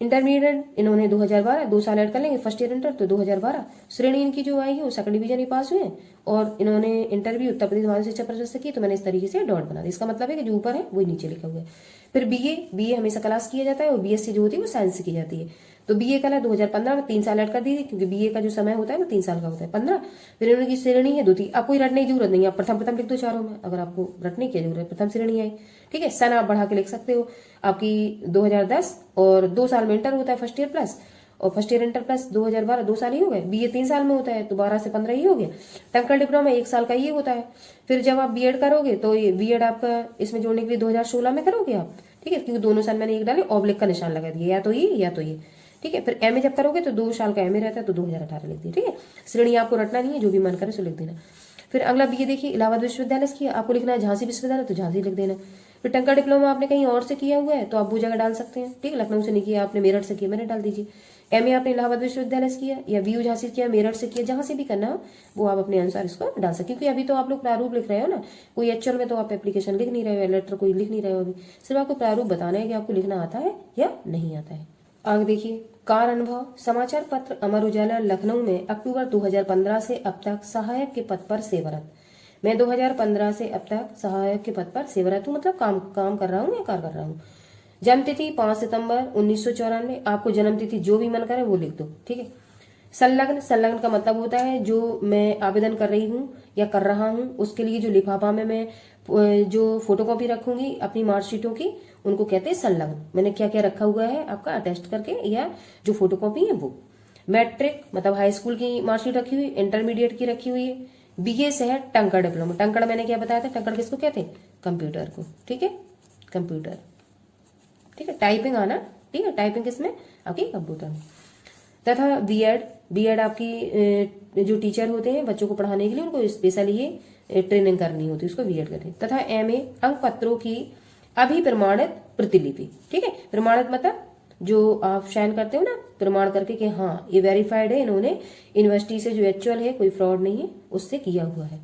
इंटरमीडिएट इन्होंने 2012, 2 साल ऐड कर लेंगे, फर्स्ट ईयर इंटर, तो 2012 श्रेणी इनकी जो आई है वो सेकंड डिवीजन ही पास हुए हैं, और इन्होंने इंटर भी उत्तर प्रदेश माध्यमिक शिक्षा परिषद से की, तो मैंने इस तरीके से डॉट बना दिया। इसका मतलब है कि जो ऊपर है वही नीचे लिखा हुआ है। फिर बीए हमेशा क्लास किया जाता है और BSc जो होती है वो साइंस से की जाती है। तो बीए कला 2015 में 3 साल ऐड कर दी थी, क्योंकि बीए का जो समय होता है वो 3 साल का होता है, 15। फिर इन्होंने की श्रेणी है 2 थी, आप कोई रटने की जरूरत नहीं है, आप प्रथम लिख दो चारों में, अगर आपको रटने की जरूरत है, प्रथम श्रेणी आई, ठीक है। सन आप बढ़ा के लिख सकते हो, आपकी 2010 और 2 साल में इंटर होता है फर्स्ट ईयर प्लस, और फर्स्ट ईयर इंटर प्लस 2012 2 साल ही हो गए। बीए 3 साल में होता है तो 12 से 15 ही हो गया। टंकर डिप्लोमा 1 साल का ही होता है। फिर जब आप बीएड करोगे तो ये बीएड आपका इसमें जोड़ने के लिए 2016 में करोगे आप, ठीक है, क्योंकि दोनों साल मैंने एक डाले, ऑब्लिक का निशान लगा दिया, या तो ये या तो ये, ठीक है। फिर MA जब करोगे तो 2 साल का MA रहता है, तो 2018 लिख दिया, ठीक है। श्रेणी आपको रटना नहीं है, जो भी मन करे सो लिख देना। फिर अगला बीए देखिए, इलाहाबाद विश्वविद्यालय से किया, आपको लिखना है झांसी विश्वविद्यालय तो झांसी लिख देना। फिर टंकर डिप्लोमा आपने कहीं और से किया हुआ है तो आप वो जगह डाल सकते हैं, ठीक है। लखनऊ से नहीं किया आपने, मेरठ से किया, मैंने डाल दीजिए। MA आपने इलाहाबाद विश्वविद्यालय से किया या BU झांसी से किया, मेरठ से किया, जहां से भी करना हो वो आप अपने अनुसार इसको डाल सकते, क्योंकि अभी तो आप लोग प्रारूप लिख रहे हो ना, कोई एक्चुअल में तो आप एप्लीकेशन लिख नहीं रहे हो, लेटर कोई लिख नहीं रहे हो, अभी सिर्फ आपको प्रारूप बताना है कि आपको लिखना आता है या नहीं आता है। आगे देखिए, कार्य अनुभव, समाचार पत्र अमर उजाला लखनऊ में अक्टूबर 2015 से अब तक सहायक के पद पर सेवारत। मैं 2015 से अब तक सहायक के पद पर सेवारत हूँ, मतलब काम कर रहा हूँ या कार्य कर रहा हूँ। जन्म तिथि 5 सितंबर 1994, आपको जन्म तिथि जो भी मन करे वो लिख दो, ठीक है। संलग्न, संलग्न का मतलब होता है जो मैं आवेदन कर रही हूँ या कर रहा हूँ उसके लिए जो लिफाफा में मैं जो फोटोकॉपी रखूंगी अपनी मार्कशीटों की, उनको कहते हैं संलग्न। मैंने क्या क्या रखा हुआ है आपका अटेस्ट करके, या जो फोटोकॉपी है वो। मैट्रिक मतलब हाई स्कूल की मार्कशीट रखी हुई, इंटरमीडिएट की रखी हुई है। BA से है टंकर डिप्लोमा, टंकर मैंने क्या बताया था, टंकर किसको कहते हैं, कंप्यूटर को, ठीक है, कंप्यूटर, ठीक है। टाइपिंग आना, ठीक है, टाइपिंग किसमें, आपकी कंप्यूटर में। तथा बीएड आपकी जो टीचर होते हैं बच्चों को पढ़ाने के लिए, उनको स्पेशली ये ट्रेनिंग करनी होती है, उसको बीएड कहते हैं। तथा MA अंक पत्रों की अभिप्रमाणित प्रतिलिपि। ठीक है, प्रमाणित मतलब जो आप साइन करते हो ना प्रमाण करके कि हाँ ये वेरीफाइड है, इन्होंने यूनिवर्सिटी से जो एक्चुअल है, कोई फ्रॉड नहीं है, उससे किया हुआ है।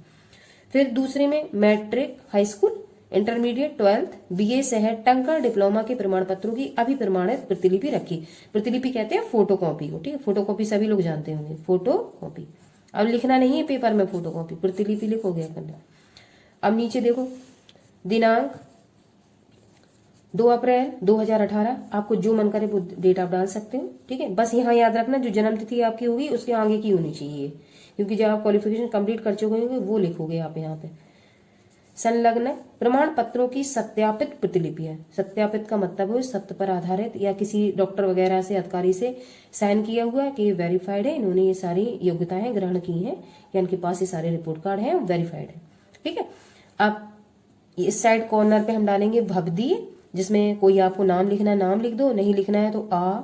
फिर दूसरे में matric, high school, intermediate, 12th, BA सहित टंकर डिप्लोमा के प्रमाण पत्रों की अभिप्रमाणित प्रतिलिपि रखी। प्रतिलिपि कहते हैं फोटो कॉपी को। ठीक है, फोटो कॉपी सभी लोग जानते होंगे, फोटो कॉपी। अब लिखना नहीं है पेपर में फोटो कॉपी, प्रतिलिपि लिखोगे करना। अब नीचे देखो, दिनांक 2 अप्रैल 2018, आपको जो मन करे वो डेट आप डाल सकते हो। ठीक है, बस यहाँ याद रखना जो जन्म तिथि आपकी होगी उसके आगे की होनी चाहिए, क्योंकि जब आप क्वालिफिकेशन कंप्लीट कर चुके होंगे वो लिखोगे आप यहाँ पे। संलग्न प्रमाण पत्रों की सत्यापित प्रतिलिपियां। सत्यापित का मतलब है सत्य पर आधारित या किसी डॉक्टर वगैरह से, अधिकारी से साइन किया हुआ कि वेरीफाइड है, इन्होंने ये सारी योग्यताएं ग्रहण की हैं या इनके पास ये सारे रिपोर्ट कार्ड हैं, वेरीफाइड है। ठीक है, अब इस साइड कॉर्नर पे हम डालेंगे भवदीय, जिसमें कोई आपको नाम लिखना है नाम लिख दो, नहीं लिखना है तो आ,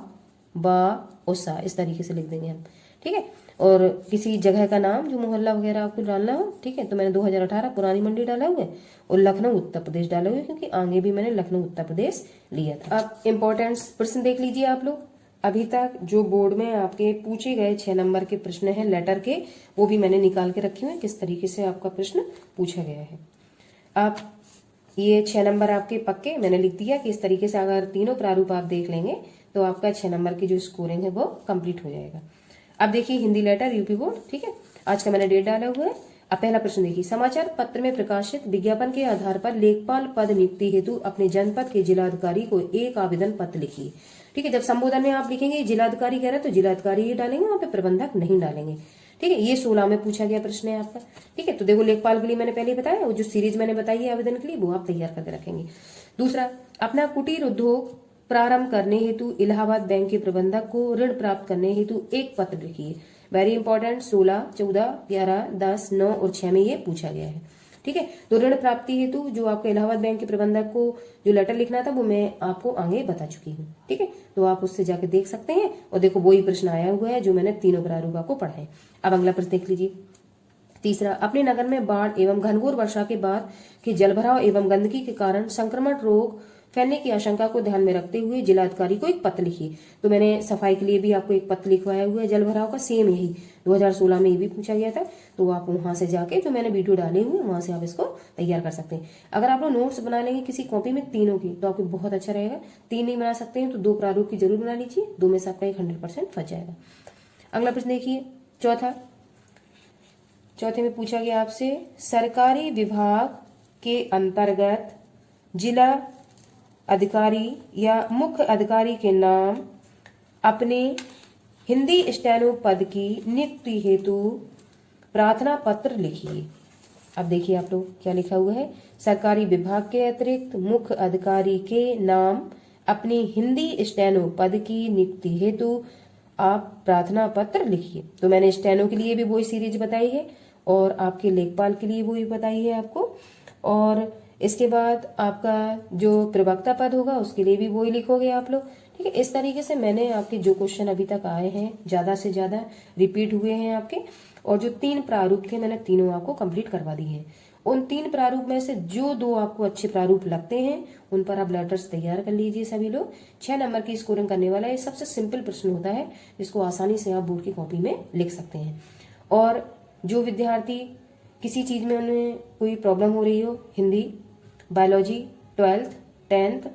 बा और सा इस तरीके से लिख देंगे हम। ठीक है, और किसी जगह का नाम जो मोहल्ला वगैरह आपको डालना हो। ठीक है, तो मैंने 2018 पुरानी मंडी डाला हुआ है और लखनऊ उत्तर प्रदेश डाला हुआ है, क्योंकि आगे भी मैंने लखनऊ उत्तर प्रदेश लिया था। अब इम्पोर्टेंस प्रश्न देख लीजिए आप लोग। अभी तक जो बोर्ड में आपके पूछे गए 6 नंबर के प्रश्न हैं लेटर के, वो भी मैंने निकाल के रखे हुए हैं किस तरीके से आपका प्रश्न पूछा गया है। अब ये 6 नंबर आपके पक्के मैंने लिख दिया कि इस तरीके से अगर तीनों प्रारूप आप देख लेंगे तो आपका 6 नंबर की जो स्कोरिंग है वो कंप्लीट हो जाएगा। अब देखिए हिंदी लेटर यूपी बोर्ड। ठीक है, आज का मैंने डेट डाला हुआ है। अब पहला प्रश्न देखिए, समाचार पत्र में प्रकाशित विज्ञापन के आधार पर लेखपाल पद नियुक्ति हेतु अपने जनपद के जिलाधिकारी को एक आवेदन पत्र लिखिए। ठीक है, जब संबोधन में आप लिखेंगे जिलाधिकारी कह रहे हैं तो जिलाधिकारी ही डालेंगे, वहां पे प्रबंधक नहीं डालेंगे। ठीक है, ये 16 में पूछा गया प्रश्न है आपका। ठीक है, तो देखो लेखपाल के लिए मैंने पहले ही बताया, वो जो सीरीज मैंने बताई है आवेदन के लिए वो आप तैयार करके रखेंगे। दूसरा, अपना कुटीर उद्योग प्रारंभ करने हेतु इलाहाबाद बैंक के प्रबंधक को ऋण प्राप्त करने हेतु एक पत्र लिखिए। वेरी इंपॉर्टेंट, 16, 14, 11, 10, 9 और 6 में ये पूछा गया है। ठीक है, तो ऋण प्राप्ति हेतु जो आपको इलाहाबाद बैंक के प्रबंधक को जो लेटर लिखना था वो मैं आपको आगे बता चुकी हूँ। ठीक है, तो आप उससे जाके देख सकते हैं। और देखो वही प्रश्न आया हुआ है जो मैंने तीनों प्रारूप आपको पढ़ाए। अब अगला प्रश्न देख लीजिए। तीसरा, अपने नगर में बाढ़ एवं घनघोर वर्षा के बाद के जलभराव एवं गंदगी के कारण संक्रमण रोग फैलने की आशंका को ध्यान में रखते हुए जिलाधिकारी को एक पत्र लिखिए। तो मैंने सफाई के लिए भी आपको एक पत्र लिखवाया हुआ है जलभराव का, सेम यही 2016 में ये भी पूछा गया था। तो आप वहां से जाके जो मैंने वीडियो डाले हुए वहां से आप इसको तैयार कर सकते हैं। अगर आप लोग नोट्स बना लेंगे किसी कॉपी में तीनों की तो आपको बहुत अच्छा रहेगा। 3 नहीं बना सकते हैं तो 2 प्रारूप की जरूर बना लीजिए, 2 में से आपका 100% फंस जाएगा। अगला प्रश्न देखिए, चौथे में पूछा गया आपसे, सरकारी विभाग के अंतर्गत जिला अधिकारी या मुख्य अधिकारी के नाम अपने हिंदी स्टेनो पद की नियुक्ति हेतु प्रार्थना पत्र लिखिए। अब देखिए आप लोग क्या लिखा हुआ है, सरकारी विभाग के अतिरिक्त मुख्य अधिकारी के नाम अपनी हिंदी स्टेनो पद की नियुक्ति हेतु आप प्रार्थना पत्र लिखिए। तो मैंने स्टेनो के लिए भी वही सीरीज बताई है और आपके लेखपाल के लिए वही बताई है आपको, और इसके बाद आपका जो प्रवक्ता पद होगा उसके लिए भी वही लिखोगे आप लोग। ठीक है, इस तरीके से मैंने आपके जो क्वेश्चन अभी तक आए हैं ज्यादा से ज्यादा रिपीट हुए हैं आपके, और जो 3 प्रारूप थे मैंने तीनों आपको कंप्लीट करवा दिए हैं। उन 3 प्रारूप में से जो 2 आपको अच्छे प्रारूप लगते हैं उन पर आप लेटर्स तैयार कर लीजिए सभी लोग। 6 नंबर की स्कोरिंग करने वाला ये सबसे सिंपल प्रश्न होता है जिसको आसानी से आप बोर्ड की कॉपी में लिख सकते हैं। और जो विद्यार्थी किसी चीज में उन्हें कोई प्रॉब्लम हो रही हो, हिंदी, बायोलॉजी, 12th, 10th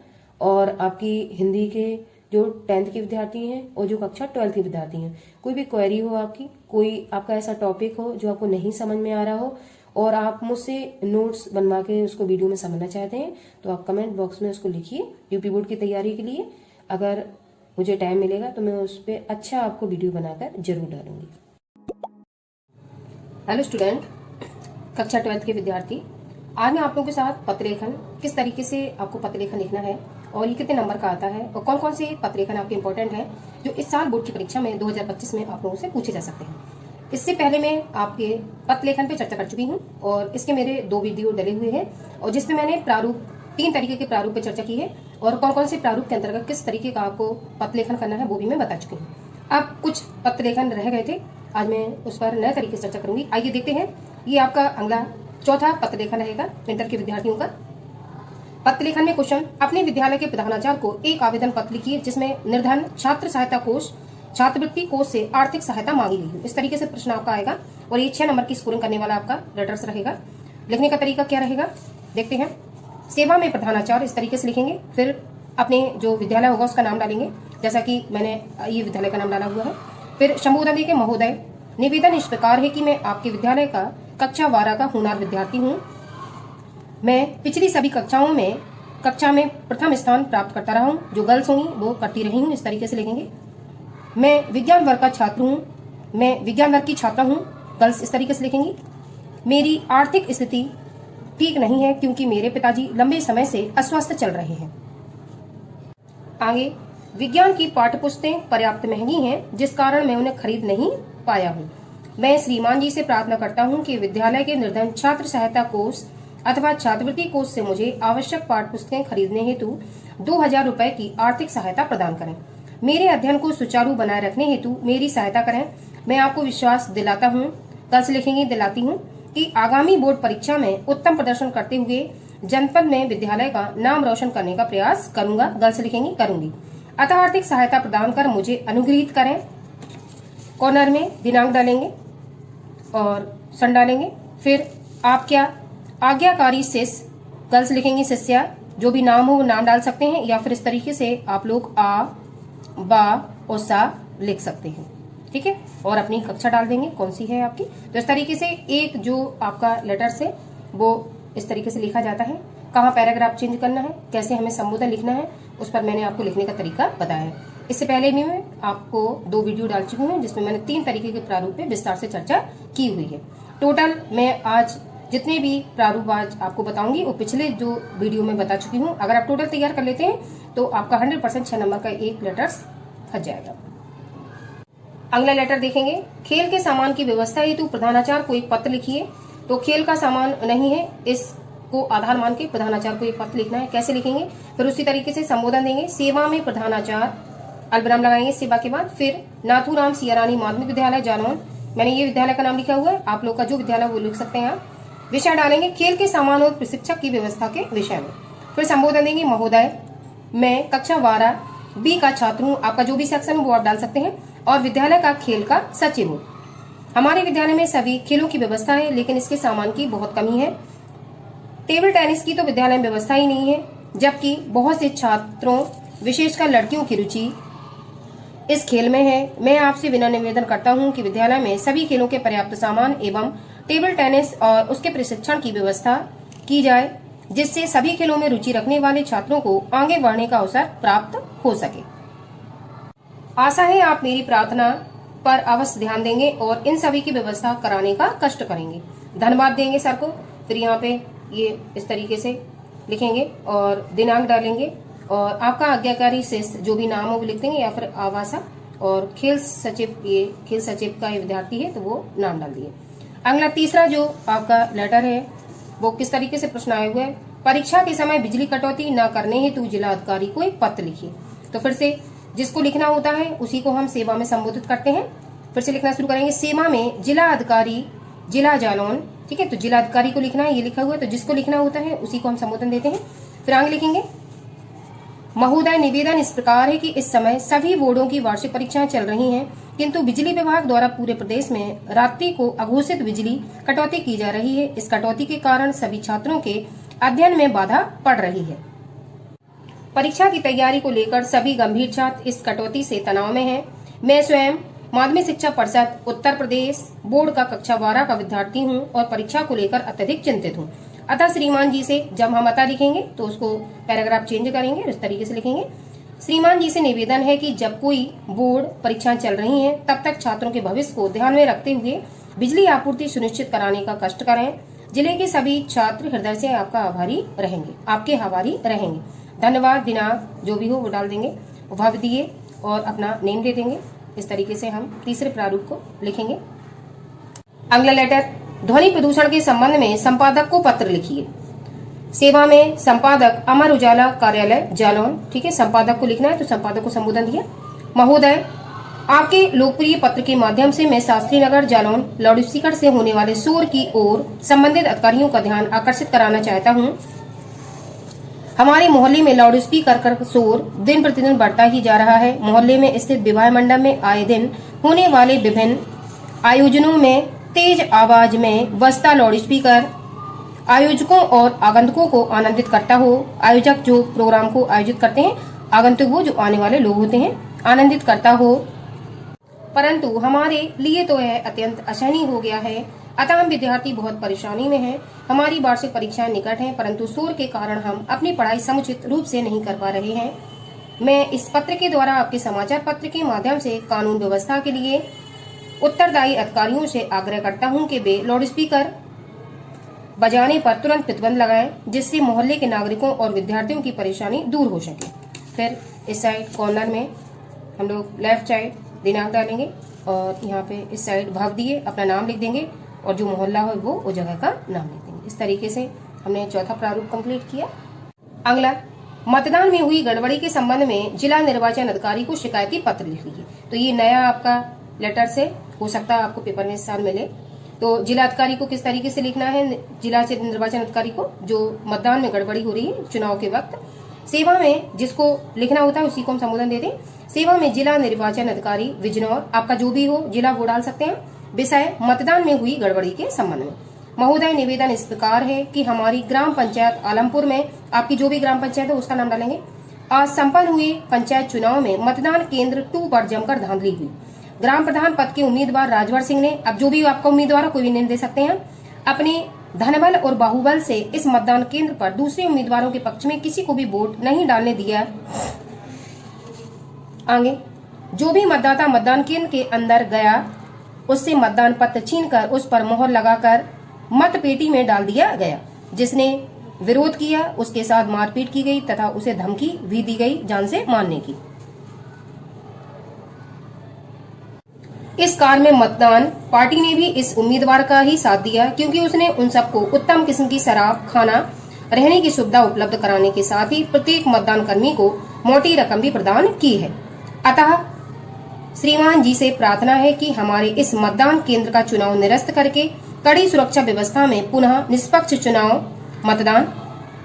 और आपकी हिंदी के जो 10th के विद्यार्थी हैं और जो कक्षा 12th के विद्यार्थी हैं, कोई भी क्वेरी हो आपकी, कोई आपका ऐसा टॉपिक हो जो आपको नहीं समझ में आ रहा हो और आप मुझसे नोट्स बनवा के उसको वीडियो में समझना चाहते हैं तो आप कमेंट बॉक्स में उसको लिखिए। यूपी बोर्ड की तैयारी के लिए अगर मुझे टाइम मिलेगा तो मैं उस पर अच्छा आपको वीडियो बनाकर जरूर डालूंगी। हेलो स्टूडेंट, कक्षा 12th के विद्यार्थी, आज मैं आप लोगों के साथ पत्रलेखन किस तरीके से आपको पत्रलेखन लिखना है और ये कितने नंबर का आता है और कौन कौन से पत्रलेखन आपके इंपॉर्टेंट है जो इस साल बोर्ड की परीक्षा में 2025 में आप लोगों से पूछे जा सकते हैं। इससे पहले मैं आपके पत्रलेखन पे चर्चा कर चुकी हूँ और इसके मेरे 2 वीडियो डले हुए हैं और जिसमें मैंने प्रारूप 3 तरीके के प्रारूप पे चर्चा की है और कौन कौन से प्रारूप के अंतर्गत किस तरीके का आपको पत्रलेखन करना है वो भी मैं बता चुकी हूँ। अब कुछ पत्रलेखन रह गए थे, आज मैं उस पर नए तरीके से चर्चा करूंगी। आइए देखते हैं, ये आपका अगला चौथा पत्रलेखन रहेगा इंटर के विद्यार्थियों का। पत्र लेखन में क्वेश्चन, अपने विद्यालय के प्रधानाचार्य को एक आवेदन पत्र लिखिए जिसमें निर्धन छात्र सहायता कोष छात्रवृत्ति कोष से आर्थिक सहायता मांगी गई हो। इस तरीके से प्रश्न आपका आएगा और ये 6 नंबर की स्कोरिंग करने वाला आपका लेटर्स रहेगा। लिखने का तरीका क्या रहेगा देखते हैं। सेवा में प्रधानाचार्य इस तरीके से लिखेंगे, फिर अपने जो विद्यालय होगा उसका नाम डालेंगे, जैसा कि मैंने ये विद्यालय का नाम डाला हुआ है। फिर संबोधन देके महोदय, निवेदन इस प्रकार है कि मैं आपके विद्यालय का कक्षा 12 का होनहार विद्यार्थी हूँ। मैं पिछली सभी कक्षा में प्रथम स्थान प्राप्त करता रहा हूँ, जो गर्ल्स होंगी वो करती रही हूँ। इस तरीके से लिखेंगे। मैं विज्ञान वर्ग का छात्र हूँ, मैं विज्ञान वर्ग की छात्रा हूँ, गर्ल्स इस तरीके से लिखेंगी। मेरी आर्थिक स्थिति ठीक नहीं है क्योंकि मेरे पिताजी लंबे समय से अस्वस्थ चल रहे हैं। आगे, विज्ञान की पाठ्यपुस्तकें पर्याप्त महंगी हैं जिस कारण मैं उन्हें खरीद नहीं पाया हूँ। मैं श्रीमान जी से प्रार्थना करता हूँ कि विद्यालय के निर्धन छात्र सहायता कोष अथवा छात्रवृत्ति कोष से मुझे आवश्यक पाठ्यपुस्तकें खरीदने हेतु 2000 रुपए की आर्थिक सहायता प्रदान करें। मेरे अध्ययन को सुचारू बनाए रखने हेतु मेरी सहायता करें। मैं आपको विश्वास दिलाता हूँ, कल से लिखेंगे दिलाती हूँ, कि आगामी बोर्ड परीक्षा में उत्तम प्रदर्शन करते हुए जनपद में विद्यालय का नाम रोशन करने का प्रयास करूंगा। गर्ल्स लिखेंगी करूंगी। अतः आर्थिक सहायता प्रदान कर मुझे अनुग्रहित करें। कॉर्नर में दिनांक डालेंगे और सन डालेंगे। फिर आप क्या आज्ञाकारी शिष्य, गर्ल्स लिखेंगी शिष्या, जो भी नाम हो वो नाम डाल सकते हैं, या फिर इस तरीके से आप लोग आ बा और सा लिख सकते हैं। ठीक है, और अपनी कक्षा डाल देंगे कौन सी है आपकी। तो इस तरीके से एक जो आपका लेटर्स है वो इस तरीके से लिखा जाता है। कहाँ पैराग्राफ चेंज करना है, कैसे हमें संबोधन लिखना है, उस पर मैंने आपको लिखने का तरीका बताया है। इससे पहले भी मैं आपको 2 वीडियो डाल चुकी हूँ जिसमें मैंने 3 तरीके के प्रारूप पे विस्तार से चर्चा की हुई है। टोटल मैं आज जितने भी प्रारूप आज आपको बताऊंगी वो पिछले जो वीडियो में बता चुकी हूँ। अगर आप टोटल तैयार कर लेते हैं तो आपका 100% 6 नंबर का एक लेटर्स फंस जाएगा। अगला लेटर देखेंगे। खेल के सामान की व्यवस्था हेतु प्रधानाचार्य को एक पत्र लिखिए। तो खेल का सामान नहीं है, इसको आधार मान के प्रधानाचार्य को एक पत्र लिखना है। कैसे लिखेंगे, फिर उसी तरीके से संबोधन देंगे। सेवा में प्रधानाचार्य, अल्पविराम लगाएंगे सेवा के बाद। फिर नाथूराम सियारानी माध्यमिक विद्यालय जालौन, मैंने ये विद्यालय का नाम लिखा हुआ है, आप लोग का जो विद्यालय वो लिख सकते हैं आप। विषय डालेंगे खेल के सामान और प्रशिक्षक की व्यवस्था के विषय में। फिर संबोधन देंगे महोदय, मैं कक्षा 12 बी का छात्र हूँ, आपका जो भी सेक्शन वो आप डाल सकते हैं, और विद्यालय का खेल का सचिव हूँ। हमारे विद्यालय में सभी खेलों की व्यवस्था है लेकिन इसके सामान की बहुत कमी है। टेबल टेनिस की तो विद्यालय में व्यवस्था ही नहीं है, जबकि बहुत से छात्रों विशेषकर लड़कियों की रुचि इस खेल में है। मैं आपसे विनम्र निवेदन करता हूं कि विद्यालय में सभी खेलों के पर्याप्त सामान एवं टेबल टेनिस और उसके प्रशिक्षण की व्यवस्था की जाए, जिससे सभी खेलों में रुचि रखने वाले छात्रों को आगे बढ़ने का अवसर प्राप्त हो सके। आशा है आप मेरी प्रार्थना पर अवश्य ध्यान देंगे और इन सभी की व्यवस्था कराने का कष्ट करेंगे। धन्यवाद देंगे सर को। फिर यहाँ पे ये इस तरीके से लिखेंगे और दिनांक डालेंगे और आपका आज्ञाकारी शिष्य जो भी नाम हो वो लिख देंगे, या फिर आवासा और खेल सचिव, ये खेल सचिव का ये विद्यार्थी है तो वो नाम डाल दिए। अगला तीसरा जो आपका लेटर है वो किस तरीके से प्रश्न आए हुए हैं। परीक्षा के समय बिजली कटौती न करने हेतु जिला अधिकारी को एक पत्र लिखिए। तो फिर से जिसको लिखना होता है उसी को हम सेवा में संबोधित करते हैं। फिर से लिखना शुरू करेंगे। सेवा में जिला अधिकारी जिला जालौन, ठीक है, तो जिला अधिकारी को लिखना है, ये लिखा हुआ है, तो जिसको लिखना होता है उसी को हम संबोधन देते हैं। फिर आगे लिखेंगे महोदय, निवेदन इस प्रकार है कि इस समय सभी बोर्डों की वार्षिक परीक्षाएं चल रही हैं, किंतु बिजली विभाग द्वारा पूरे प्रदेश में रात्रि को अघोषित बिजली कटौती की जा रही है। इस कटौती के कारण सभी छात्रों के अध्ययन में बाधा पड़ रही है। परीक्षा की तैयारी को लेकर सभी गंभीर छात्र इस कटौती से तनाव में हैं। मैं स्वयं माध्यमिक शिक्षा परिषद उत्तर प्रदेश बोर्ड का कक्षा 12 का विद्यार्थी हूं और परीक्षा को लेकर अत्यधिक चिंतित हूं। अतः श्रीमान जी से जब हम अतः लिखेंगे तो उसको पैराग्राफ चेंज करेंगे, इस तरीके से लिखेंगे। श्रीमान जी से निवेदन है कि जब कोई बोर्ड परीक्षाएं चल रही हैं तब तक छात्रों के भविष्य को ध्यान में रखते हुए बिजली आपूर्ति सुनिश्चित कराने का कष्ट करें। जिले के सभी छात्र हृदय से आपका आभारी रहेंगे, आपके आभारी रहेंगे। धन्यवाद, दिनांक जो भी हो वो डाल देंगे, भाव दिए और अपना नेम दे देंगे। इस तरीके से हम तीसरे प्रारूप को लिखेंगे। अगला लेटर, ध्वनि प्रदूषण के संबंध में संपादक को पत्र लिखिए। सेवा में संपादक अमर उजाला कार्यालय जालौन, ठीक है, संपादक को लिखना है तो संपादक को संबोधन दिया। महोदय, आपके लोकप्रिय पत्र के माध्यम से मैं शास्त्री नगर जालौन लाउडस्पीकर से होने वाले शोर की ओर संबंधित अधिकारियों का ध्यान आकर्षित कराना चाहता हूं। हमारे मोहल्ले में लाउड स्पीकर का शोर दिन प्रतिदिन बढ़ता ही जा रहा है। मोहल्ले में स्थित विवाह मंडप में आए दिन होने वाले विभिन्न आयोजनों में तेज आवाज में बजता लाउड स्पीकर आयोजकों और आगंतुकों को आनंदित करता हो। आयोजक जो प्रोग्राम को आयोजित करते हैं, आगंतुक वो जो आने वाले लोग होते हैं, आनंदित करता हो, परंतु हमारे लिए तो यह अत्यंत असहनीय हो गया है। अतः हम विद्यार्थी बहुत परेशानी में हैं। हमारी वार्षिक परीक्षाएं निकट हैं, परंतु शोर के कारण हम अपनी पढ़ाई समुचित रूप से नहीं कर पा रहे हैं। मैं इस पत्र के द्वारा आपके समाचार पत्र के माध्यम से कानून व्यवस्था के लिए उत्तरदायी अधिकारियों से आग्रह करता हूं कि वे लाउड स्पीकर बजाने पर तुरंत प्रतिबंध लगाएं, जिससे मोहल्ले के नागरिकों और विद्यार्थियों की परेशानी दूर हो सके। फिर इस साइड कॉर्नर में हम लोग लेफ्ट साइड दिनांक डालेंगे और यहाँ पे इस साइड भाग दिए अपना नाम लिख देंगे और जो मोहल्ला हो वो जगह का नाम लिख देंगे। इस तरीके से हमने चौथा प्रारूप कंप्लीट किया। अगला, मतदान में हुई गड़बड़ी के संबंध में जिला निर्वाचन अधिकारी को शिकायती पत्र लिख लीजिए। तो ये नया आपका लेटर से हो सकता है आपको पेपर में इस साल मिले। तो जिला अधिकारी को किस तरीके से लिखना है, जिला निर्वाचन अधिकारी को जो मतदान में गड़बड़ी हो रही है चुनाव के वक्त, सेवा में जिसको लिखना होता है उसी को हम संबोधन देते हैं। सेवा में जिला निर्वाचन अधिकारी बिजनौर, आपका जो भी हो जिला वो डाल सकते हैं। विषय मतदान में हुई गड़बड़ी के संबंध में। महोदय, निवेदन इस प्रकार है कि हमारी ग्राम पंचायत आलमपुर में, आपकी जो भी ग्राम पंचायत है उसका नाम डालेंगे, आज संपन्न हुए पंचायत चुनाव में मतदान केंद्र 2 पर जमकर धांधली हुई। ग्राम प्रधान पद के उम्मीदवार राजवर सिंह ने, अब जो भी आपका उम्मीदवार है कोई भी नाम दे सकते हैं, अपने धनबल और बाहुबल से इस मतदान केंद्र पर दूसरे उम्मीदवारों के पक्ष में किसी को भी वोट नहीं डालने दिया। आगे, जो भी मतदाता मतदान केंद्र के अंदर गया उससे मतदान पत्र छीनकर उस पर मोहर लगाकर मत पेटी में डाल दिया गया। जिसने विरोध किया उसके साथ मारपीट की गई तथा उसे धमकी भी दी गई जान से मारने की। इस कार में मतदान पार्टी ने भी इस उम्मीदवार का ही साथ दिया, क्योंकि उसने उन सबको उत्तम किस्म की शराब, खाना, रहने की सुविधा उपलब्ध कराने के साथ ही प्रत्येक मतदान कर्मी को मोटी रकम भी प्रदान की है। अतः श्रीमान जी से प्रार्थना है कि हमारे इस मतदान केंद्र का चुनाव निरस्त करके कड़ी सुरक्षा व्यवस्था में पुनः निष्पक्ष चुनाव मतदान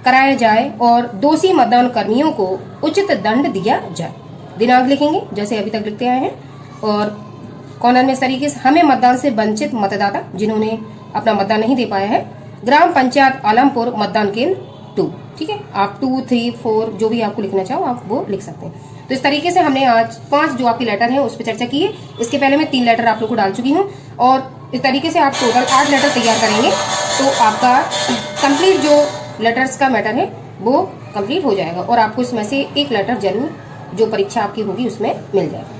कराया जाए और दोषी मतदान कर्मियों को उचित दंड दिया जाए। दिनांक लिखेंगे जैसे अभी तक लिखते आए हैं और कॉर्नर में इस तरीके से हमें मतदान से वंचित मतदाता जिन्होंने अपना मतदान नहीं दे पाया है, ग्राम पंचायत आलमपुर मतदान केंद्र 2, ठीक है। आप 2, 3, 4 जो भी आपको लिखना चाहो आप वो लिख सकते हैं। तो इस तरीके से हमने आज 5 जो आपके लेटर हैं उस पर चर्चा की है। इसके पहले मैं 3 लेटर आप लोग को डाल चुकी हूँ और इस तरीके से आप टोटल 8 लेटर तैयार करेंगे तो आपका कंप्लीट जो लेटर्स का मैटर है वो कंप्लीट हो जाएगा और आपको इसमें से एक लेटर जरूर जो परीक्षा आपकी होगी उसमें मिल जाएगा।